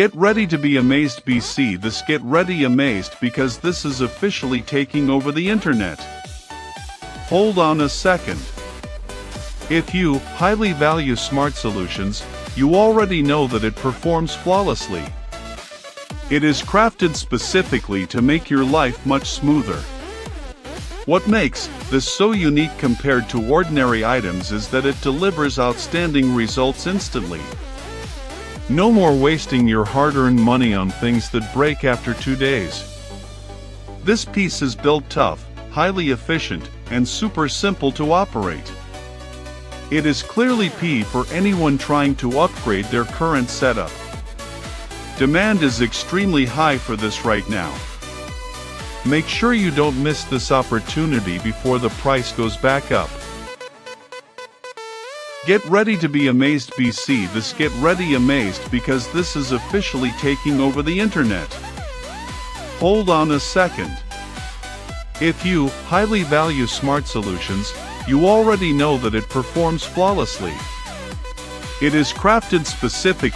Get ready to be amazed BC this get ready amazed because this is officially taking over the internet. Hold on a second. If you highly value smart solutions, you already know that it performs flawlessly. It is crafted specifically to make your life much smoother. What makes this so unique compared to ordinary items is that it delivers outstanding results instantly. No more wasting your hard-earned money on things that break after 2 days. This piece is built tough, highly efficient, and super simple to operate. It is clearly P for anyone trying to upgrade their current setup. Demand is extremely high for this right now. Make sure you don't miss this opportunity before the price goes back up. Get ready to be amazed BC this get ready amazed because this is officially taking over the internet. Hold on a second. If you highly value smart solutions, you already know that it performs flawlessly. It is crafted specifically